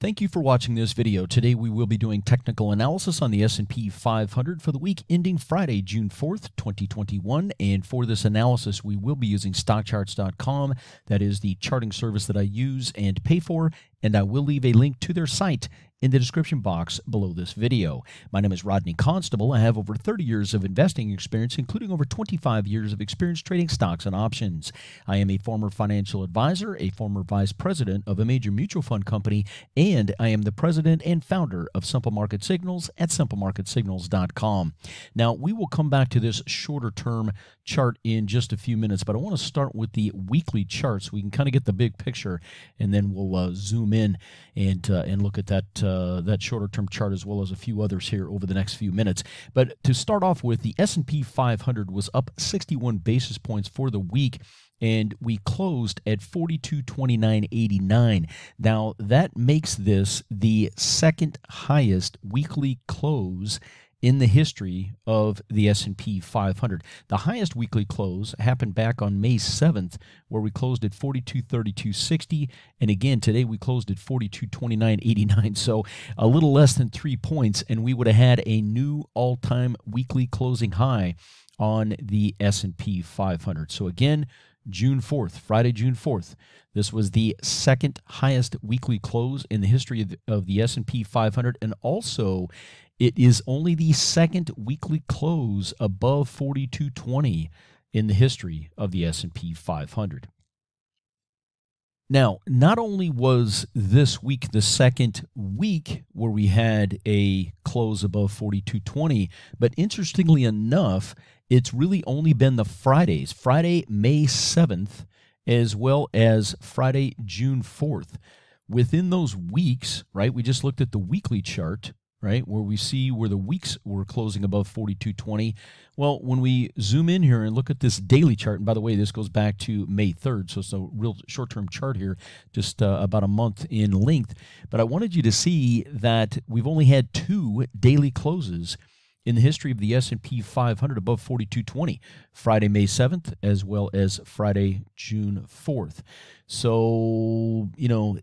Thank you for watching this video. Today we will be doing technical analysis on the S&P 500 for the week ending Friday, June 4th, 2021. And for this analysis, we will be using stockcharts.com. That is the charting service that I use and pay for, and I will leave a link to their site in the description box below this video. My name is Rodney Constable. I have over 30 years of investing experience, including over 25 years of experience trading stocks and options. I am a former financial advisor, a former vice president of a major mutual fund company, and I am the president and founder of Simple Market Signals at simplemarketsignals.com. Now, we will come back to this shorter term chart in just a few minutes, but I want to start with the weekly chart so we can kind of get the big picture, and then we'll zoom in and look at that shorter term chart as well as a few others here over the next few minutes. But to start off with, the S&P 500 was up 61 basis points for the week, and we closed at 4229.89. Now, that makes this the second highest weekly close in the history of the S&P 500. The highest weekly close happened back on May 7th, where we closed at 4232.60, and again today we closed at 4229.89, so a little less than 3 points, and we would have had a new all-time weekly closing high on the S&P 500. So again, June 4th, Friday, June 4th, this was the second highest weekly close in the history of the S&P 500, and also it is only the second weekly close above 4220 in the history of the S&P 500. Now, not only was this week the second week where we had a close above 4220, but interestingly enough, it's really only been the Fridays, Friday, May 7th, as well as Friday, June 4th. Within those weeks, right, we just looked at the weekly chart, right, where we see where the weeks were closing above 4220. Well, when we zoom in here and look at this daily chart, and by the way, this goes back to May 3rd, so it's a real short-term chart here, just about a month in length. But I wanted you to see that we've only had two daily closes in the history of the S&P 500 above 4220, Friday, May 7th, as well as Friday, June 4th. So, you know,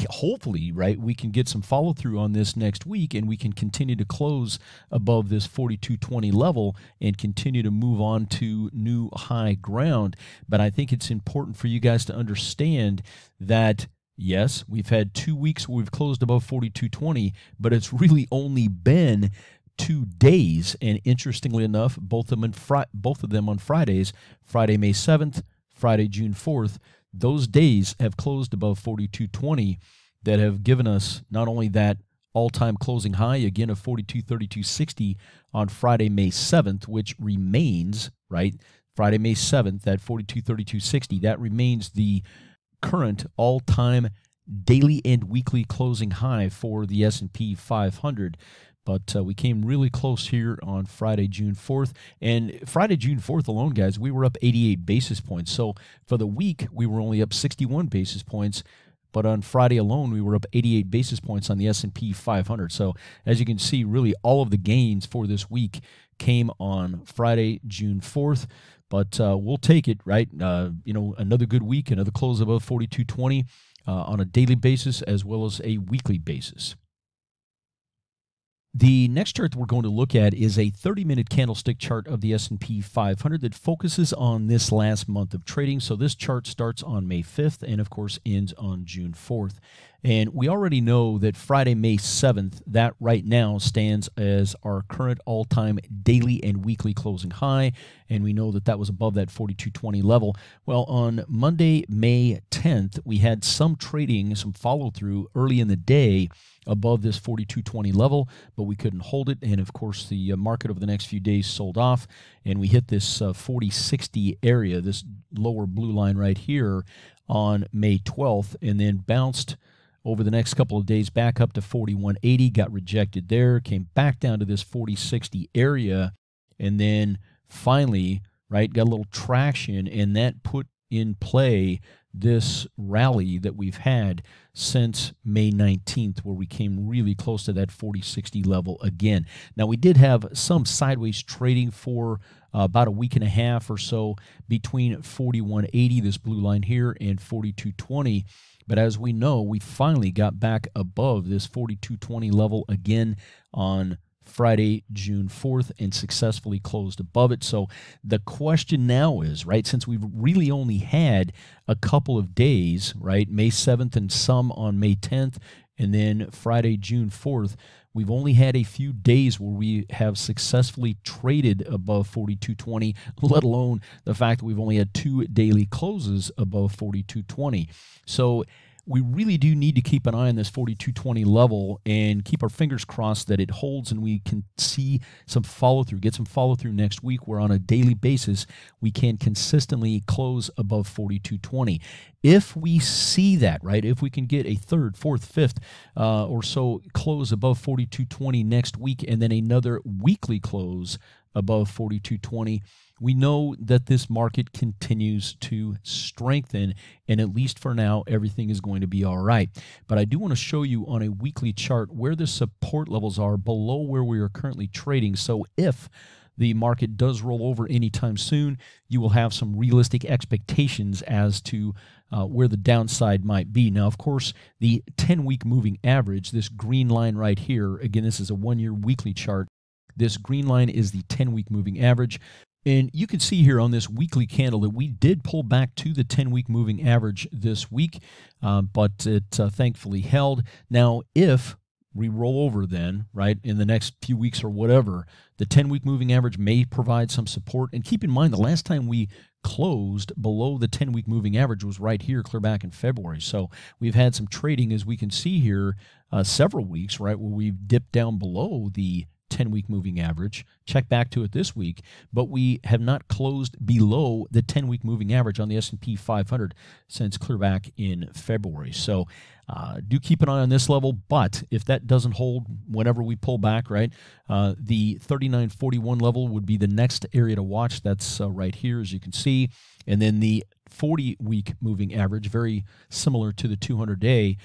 hopefully, right, we can get some follow-through on this next week, and we can continue to close above this 4220 level and continue to move on to new high ground. But I think it's important for you guys to understand that yes, we've had 2 weeks where we've closed above 4220, but it's really only been 2 days, and interestingly enough, both of them on Fridays, Friday, May 7th, Friday, June 4th, those days have closed above 4220 that have given us not only that all-time closing high, again, of 4232.60 on Friday, May 7th, which remains, right, Friday, May 7th, that 4232.60, that remains the current all-time daily and weekly closing high for the S&P 500. But we came really close here on Friday, June 4th. And Friday, June 4th alone, guys, we were up 88 basis points. So for the week, we were only up 61 basis points. But on Friday alone, we were up 88 basis points on the S&P 500. So as you can see, really all of the gains for this week came on Friday, June 4th. But we'll take it, right? You know, another good week, another close above 4220 on a daily basis as well as a weekly basis. The next chart that we're going to look at is a 30-minute candlestick chart of the S&P 500 that focuses on this last month of trading. So this chart starts on May 5th and, of course, ends on June 4th. And we already know that Friday, May 7th, that right now stands as our current all-time daily and weekly closing high, and we know that that was above that 4220 level. Well, on Monday, May 10th, we had some trading, some follow-through early in the day above this 4220 level, but we couldn't hold it, and of course the market over the next few days sold off, and we hit this 4060 area, this lower blue line right here on May 12th, and then bounced over the next couple of days back up to 4180, got rejected there, came back down to this 4060 area, and then finally, right, got a little traction, and that put in play this rally that we've had since May 19th, where we came really close to that 40-60 level again. Now, we did have some sideways trading for about a week and a half or so between 41.80, this blue line here, and 42.20. But as we know, we finally got back above this 42.20 level again on Friday, June 4th, and successfully closed above it. So the question now is, right, since we've really only had a couple of days, right, May 7th and some on May 10th, and then Friday, June 4th, we've only had a few days where we have successfully traded above 42.20, let alone the fact that we've only had 2 daily closes above 42.20. So we really do need to keep an eye on this 42.20 level and keep our fingers crossed that it holds and we can see some follow-through, get some follow-through next week where on a daily basis we can consistently close above 42.20. If we see that, right, if we can get a third, fourth, fifth or so close above 42.20 next week and then another weekly close above 42.20, we know that this market continues to strengthen, and at least for now, everything is going to be all right. But I do want to show you on a weekly chart where the support levels are below where we are currently trading. So if the market does roll over anytime soon, you will have some realistic expectations as to where the downside might be. Now, of course, the 10-week moving average, this green line right here, again, this is a one-year weekly chart. This green line is the 10-week moving average. And you can see here on this weekly candle that we did pull back to the 10-week moving average this week, but it thankfully held. Now, if we roll over then, right, in the next few weeks or whatever, the 10-week moving average may provide some support. And keep in mind, the last time we closed below the 10-week moving average was right here, clear back in February. So we've had some trading, as we can see here, several weeks, right, where we've dipped down below the 10-week moving average. Check back to it this week, but we have not closed below the 10-week moving average on the S&P 500 since clear back in February. So do keep an eye on this level, but if that doesn't hold whenever we pull back, right, the 39.41 level would be the next area to watch. That's right here, as you can see. And then the 40-week moving average, very similar to the 200-day,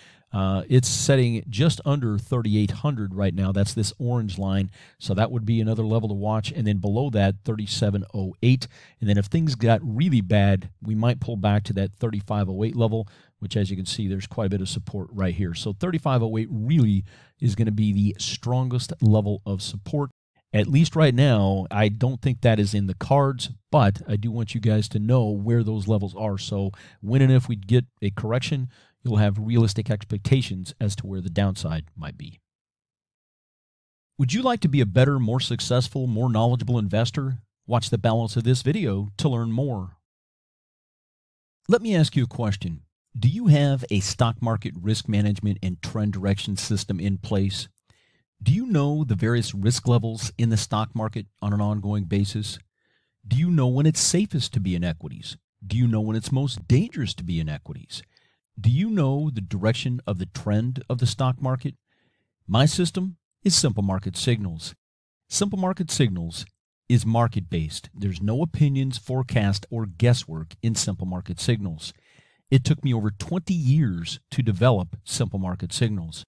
it's setting just under 3,800 right now. That's this orange line. So that would be another level to watch. And then below that, 37.08. And then if things got really bad, we might pull back to that 35.08 level, which, as you can see, there's quite a bit of support right here. So 35.08 really is going to be the strongest level of support. At least right now, I don't think that is in the cards, but I do want you guys to know where those levels are. So when and if we get a correction, you'll have realistic expectations as to where the downside might be. Would you like to be a better, more successful, more knowledgeable investor? Watch the balance of this video to learn more. Let me ask you a question. Do you have a stock market risk management and trend direction system in place? Do you know the various risk levels in the stock market on an ongoing basis? Do you know when it's safest to be in equities? Do you know when it's most dangerous to be in equities? Do you know the direction of the trend of the stock market? My system is Simple Market Signals. Simple Market Signals is market-based. There's no opinions, forecast, or guesswork in Simple Market Signals. It took me over 20 years to develop Simple Market Signals.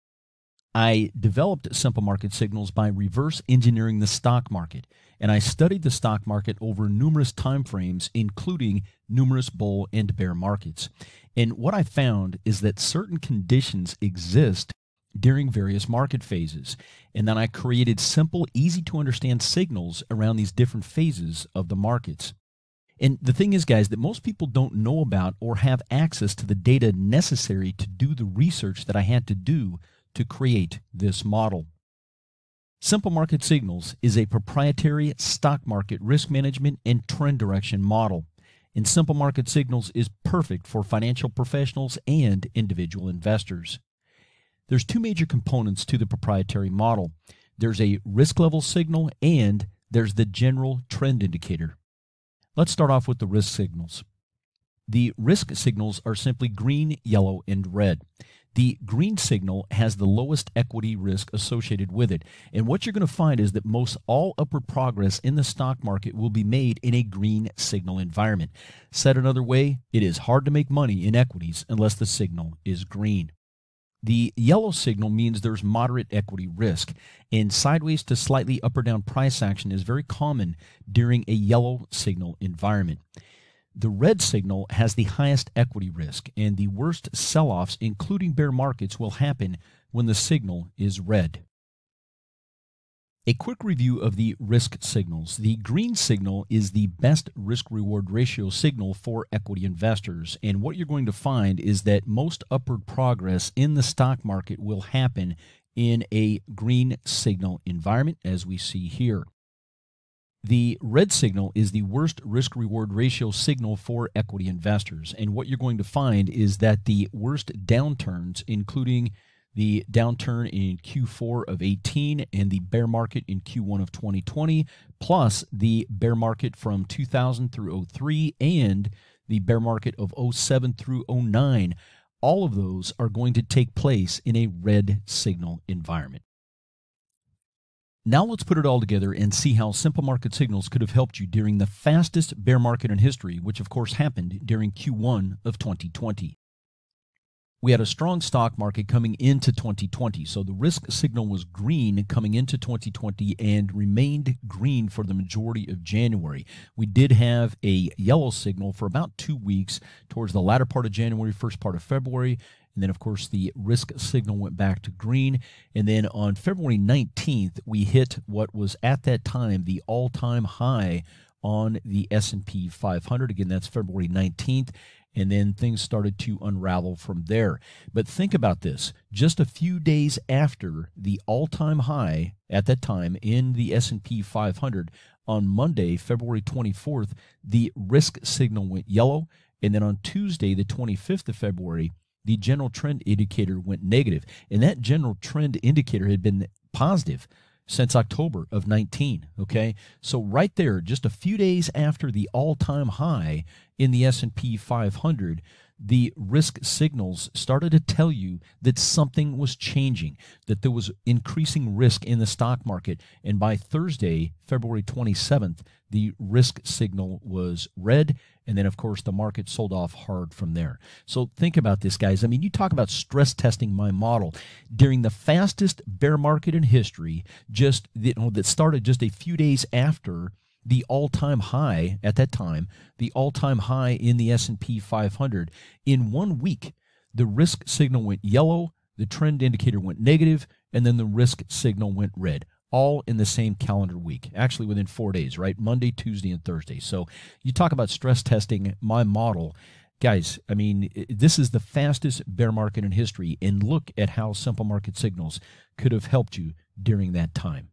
I developed Simple Market Signals by reverse engineering the stock market, and I studied the stock market over numerous time frames, including numerous bull and bear markets. And what I found is that certain conditions exist during various market phases, and then I created simple, easy-to-understand signals around these different phases of the markets. And the thing is, guys, that most people don't know about or have access to the data necessary to do the research that I had to do to create this model. Simple Market Signals is a proprietary stock market risk management and trend direction model. And Simple Market Signals is perfect for financial professionals and individual investors. There's two major components to the proprietary model. There's a risk level signal and there's the general trend indicator. Let's start off with the risk signals. The risk signals are simply green, yellow, and red. The green signal has the lowest equity risk associated with it. And what you're going to find is that most all upward progress in the stock market will be made in a green signal environment. Said another way, it is hard to make money in equities unless the signal is green. The yellow signal means there's moderate equity risk, and sideways to slightly up or down price action is very common during a yellow signal environment. The red signal has the highest equity risk, and the worst sell-offs, including bear markets, will happen when the signal is red. A quick review of the risk signals. The green signal is the best risk-reward ratio signal for equity investors, and what you're going to find is that most upward progress in the stock market will happen in a green signal environment, as we see here. The red signal is the worst risk-reward ratio signal for equity investors. And what you're going to find is that the worst downturns, including the downturn in Q4 of 18 and the bear market in Q1 of 2020, plus the bear market from 2000 through 03 and the bear market of 07 through 09, all of those are going to take place in a red signal environment. Now let's put it all together and see how simple market signals could have helped you during the fastest bear market in history, which of course happened during Q1 of 2020. We had a strong stock market coming into 2020, so the risk signal was green coming into 2020 and remained green for the majority of January. We did have a yellow signal for about 2 weeks towards the latter part of January, first part of February. And then, of course, the risk signal went back to green. And then on February 19th, we hit what was at that time the all-time high on the S&P 500. Again, that's February 19th. And then things started to unravel from there. But think about this. Just a few days after the all-time high at that time in the S&P 500, on Monday, February 24th, the risk signal went yellow. And then on Tuesday, the 25th of February, the general trend indicator went negative. And that general trend indicator had been positive since October of 19, okay? So right there, just a few days after the all-time high in the S&P 500, the risk signals started to tell you that something was changing, that there was increasing risk in the stock market. And by Thursday, February 27th, the risk signal was red. And then, of course, the market sold off hard from there. So think about this, guys. I mean, you talk about stress testing my model. During the fastest bear market in history, that started just a few days after the all-time high at that time, the all-time high in the S&P 500, in 1 week, the risk signal went yellow, the trend indicator went negative, and then the risk signal went red, all in the same calendar week, actually within 4 days, right? Monday, Tuesday, and Thursday. So you talk about stress testing my model. Guys, I mean, this is the fastest bear market in history, and look at how simple market signals could have helped you during that time.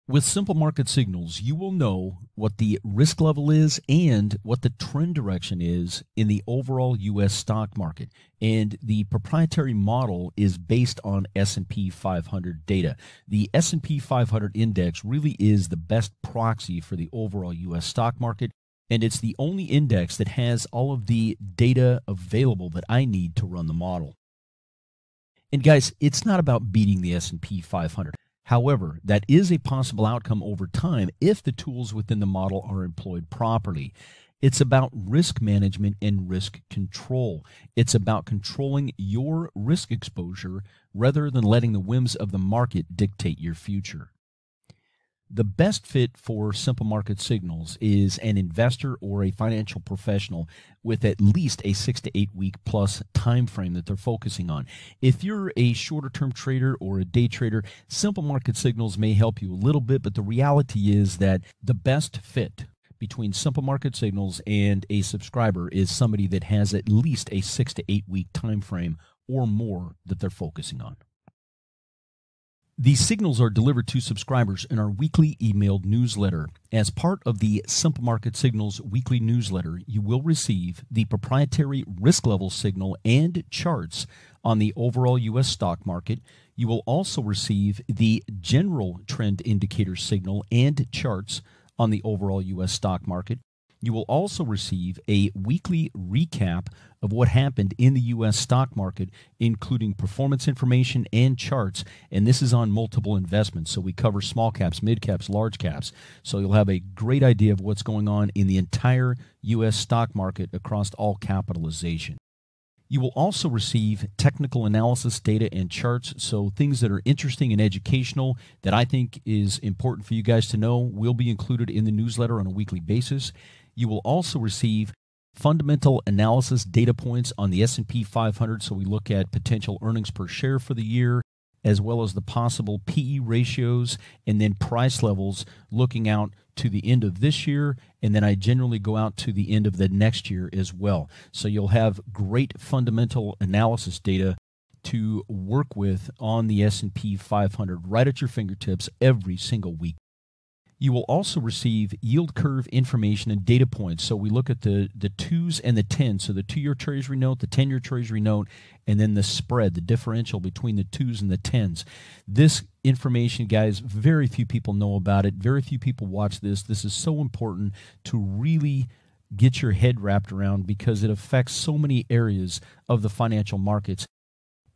With simple market signals, you will know what the risk level is and what the trend direction is in the overall U.S. stock market. And the proprietary model is based on S&P 500 data. The S&P 500 index really is the best proxy for the overall U.S. stock market, and it's the only index that has all of the data available that I need to run the model. And guys, it's not about beating the S&P 500. However, that is a possible outcome over time if the tools within the model are employed properly. It's about risk management and risk control. It's about controlling your risk exposure rather than letting the whims of the market dictate your future. The best fit for simple market signals is an investor or a financial professional with at least a 6 to 8 week plus time frame that they're focusing on. If you're a shorter term trader or a day trader, simple market signals may help you a little bit, but the reality is that the best fit between simple market signals and a subscriber is somebody that has at least a 6 to 8 week time frame or more that they're focusing on. These signals are delivered to subscribers in our weekly emailed newsletter. As part of the Simple Market Signals weekly newsletter, you will receive the proprietary risk level signal and charts on the overall U.S. stock market. You will also receive the general trend indicator signal and charts on the overall U.S. stock market. You will also receive a weekly recap of what happened in the U.S. stock market, including performance information and charts. And this is on multiple investments. So we cover small caps, mid caps, large caps. So you'll have a great idea of what's going on in the entire U.S. stock market across all capitalization. You will also receive technical analysis data and charts, so things that are interesting and educational that I think is important for you guys to know will be included in the newsletter on a weekly basis. You will also receive fundamental analysis data points on the S&P 500, so we look at potential earnings per share for the year, as well as the possible PE ratios, and then price levels looking out to the end of this year, and then I generally go out to the end of the next year as well. So you'll have great fundamental analysis data to work with on the S&P 500 right at your fingertips every single week. You will also receive yield curve information and data points. So we look at the 2s and the 10s. So the 2-year Treasury note, the 10-year Treasury note, and then the spread, the differential between the 2s and the 10s. This information, guys, very few people know about it. Very few people watch this. This is so important to really get your head wrapped around because it affects so many areas of the financial markets.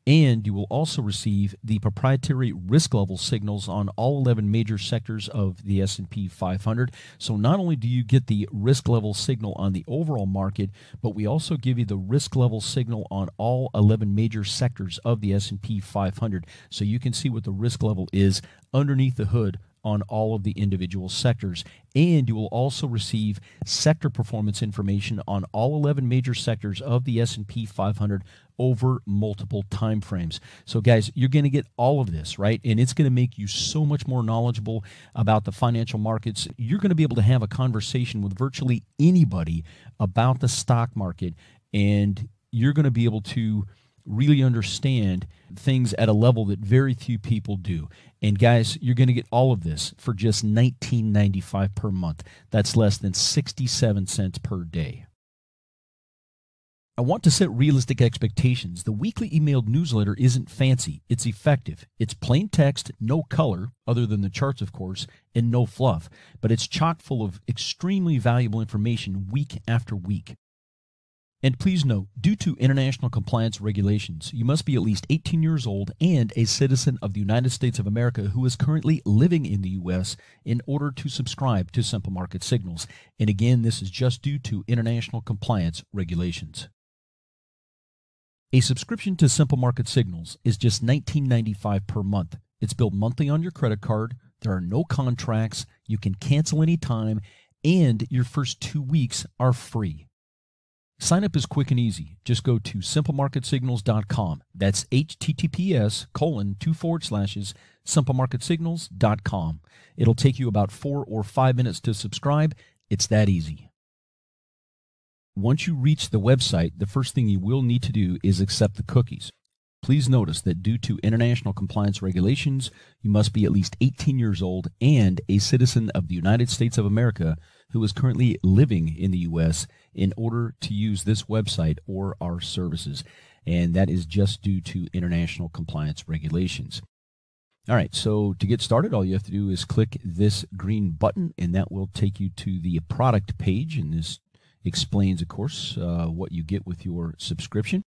And you will also receive the proprietary risk level signals on all 11 major sectors of the S&P 500. So not only do you get the risk level signal on the overall market, but we also give you the risk level signal on all 11 major sectors of the S&P 500. So you can see what the risk level is underneath the hood on all of the individual sectors. And you will also receive sector performance information on all 11 major sectors of the S&P 500 over multiple time frames. So guys, you're going to get all of this, right? And it's going to make you so much more knowledgeable about the financial markets. You're going to be able to have a conversation with virtually anybody about the stock market, and you're going to be able to really understand things at a level that very few people do. And guys, you're going to get all of this for just $19.95 per month. That's less than 67 cents per day. I want to set realistic expectations. The weekly emailed newsletter isn't fancy. It's effective. It's plain text, no color, other than the charts, of course, and no fluff. But it's chock full of extremely valuable information week after week. And please note, due to international compliance regulations, you must be at least 18 years old and a citizen of the United States of America who is currently living in the U.S. in order to subscribe to Simple Market Signals. And again, this is just due to international compliance regulations. A subscription to Simple Market Signals is just $19.95 per month. It's billed monthly on your credit card. There are no contracts. You can cancel anytime, and your first 2 weeks are free. Sign up is quick and easy. Just go to simplemarketsignals.com. That's https://simplemarketsignals.com. It'll take you about 4 or 5 minutes to subscribe. It's that easy. Once you reach the website, the first thing you will need to do is accept the cookies. Please notice that due to international compliance regulations, you must be at least 18 years old and a citizen of the United States of America who is currently living in the U.S. in order to use this website or our services. And that is just due to international compliance regulations. All right, so to get started, all you have to do is click this green button, and that will take you to the product page. And this explains, of course, what you get with your subscription.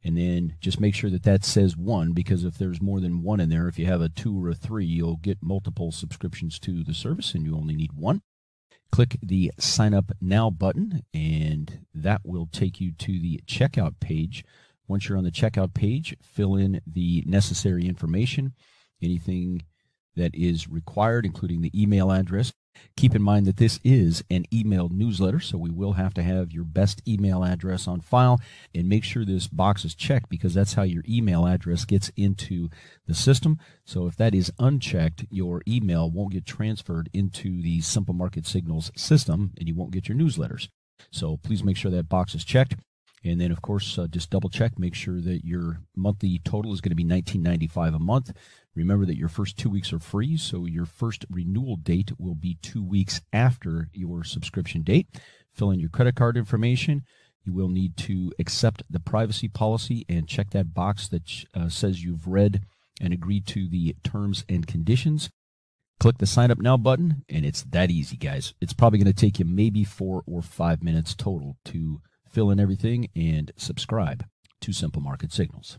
And then just make sure that that says 1, because if there's more than 1 in there, if you have a 2 or a 3, you'll get multiple subscriptions to the service, and you only need 1. Click the Sign Up Now button, and that will take you to the checkout page. Once you're on the checkout page, fill in the necessary information, anything that is required, including the email address. Keep in mind that this is an email newsletter, so we will have to have your best email address on file, and make sure this box is checked, because that's how your email address gets into the system. So if that is unchecked, your email won't get transferred into the Simple Market Signals system, and you won't get your newsletters. So please make sure that box is checked. And then, of course, just double check, make sure that your monthly total is going to be $19.95 a month. Remember that your first 2 weeks are free, so your first renewal date will be 2 weeks after your subscription date. Fill in your credit card information. You will need to accept the privacy policy and check that box that says you've read and agreed to the terms and conditions. Click the sign up now button, and it's that easy, guys. It's probably going to take you maybe 4 or 5 minutes total to fill in everything and subscribe to Simple Market Signals.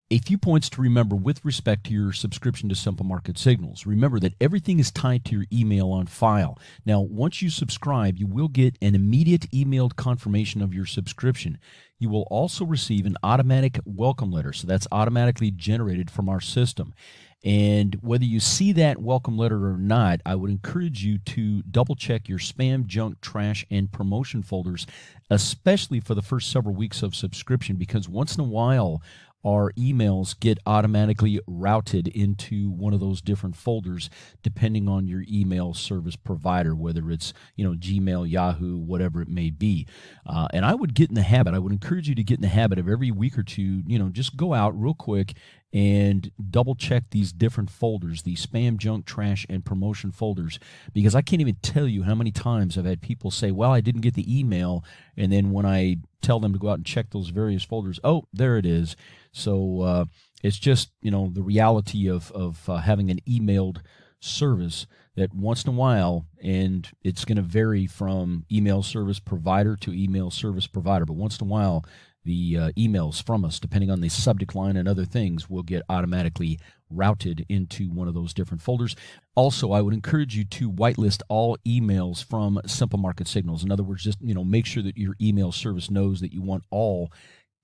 A few points to remember with respect to your subscription to Simple Market Signals. Remember that everything is tied to your email on file. Now, once you subscribe, you will get an immediate emailed confirmation of your subscription. You will also receive an automatic welcome letter, so that's automatically generated from our system. And whether you see that welcome letter or not, I would encourage you to double check your spam, junk, trash, and promotion folders, especially for the first several weeks of subscription, because once in a while, our emails get automatically routed into one of those different folders depending on your email service provider, whether it's Gmail, Yahoo, whatever it may be. And I would get in the habit, I would encourage you to get in the habit of every week or two, just go out real quick and double check these different folders, the spam, junk, trash, and promotion folders, because I can't even tell you how many times I've had people say, well, I didn't get the email, and then when I tell them to go out and check those various folders, oh, there it is. So it's just, the reality of having an emailed service that once in a while, and it's going to vary from email service provider to email service provider, but once in a while, the emails from us, depending on the subject line and other things, will get automatically routed into one of those different folders. Also, I would encourage you to whitelist all emails from Simple Market Signals. In other words, just make sure that your email service knows that you want all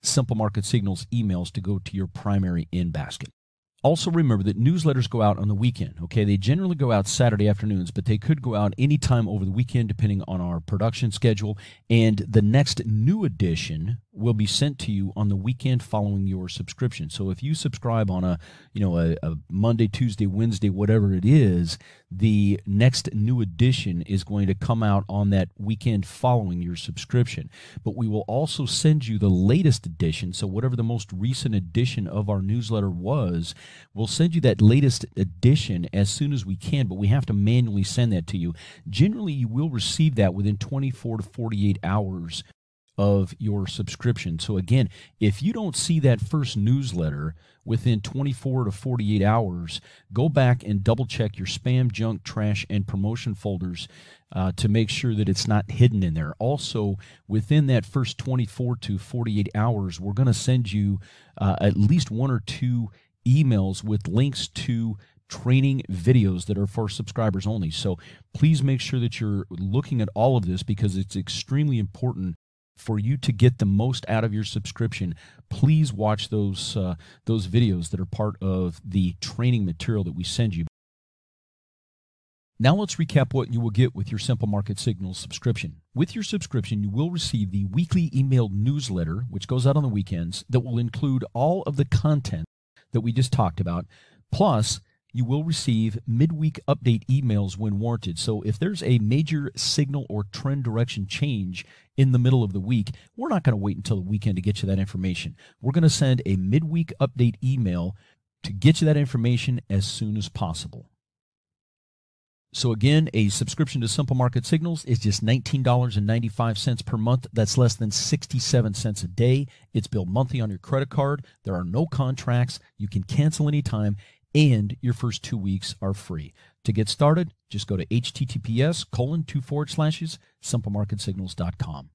Simple Market Signals emails to go to your primary in basket. Also remember that newsletters go out on the weekend, okay? They generally go out Saturday afternoons, but they could go out anytime over the weekend depending on our production schedule. And the next new edition will be sent to you on the weekend following your subscription. So if you subscribe on a Monday, Tuesday, Wednesday, whatever it is, the next new edition is going to come out on that weekend following your subscription. But we will also send you the latest edition, so whatever the most recent edition of our newsletter was, we'll send you that latest edition as soon as we can, but we have to manually send that to you. Generally, you will receive that within 24 to 48 hours of your subscription. So again, if you don't see that first newsletter within 24 to 48 hours, go back and double check your spam, junk, trash, and promotion folders to make sure that it's not hidden in there. Also, within that first 24 to 48 hours, we're going to send you at least 1 or 2 emails with links to training videos that are for subscribers only. So please make sure that you're looking at all of this, because it's extremely important for you to get the most out of your subscription. Please watch those videos that are part of the training material that we send you. Now let's recap what you will get with your Simple Market Signals subscription. With your subscription, you will receive the weekly emailed newsletter, which goes out on the weekends, that will include all of the content that we just talked about. Plus, you will receive midweek update emails when warranted. So if there's a major signal or trend direction change in the middle of the week, we're not going to wait until the weekend to get you that information. We're going to send a midweek update email to get you that information as soon as possible. So again, a subscription to Simple Market Signals is just $19.95 per month. That's less than 67 cents a day. It's billed monthly on your credit card. There are no contracts. You can cancel anytime, and your first 2 weeks are free. To get started, just go to https://simplemarketsignals.com.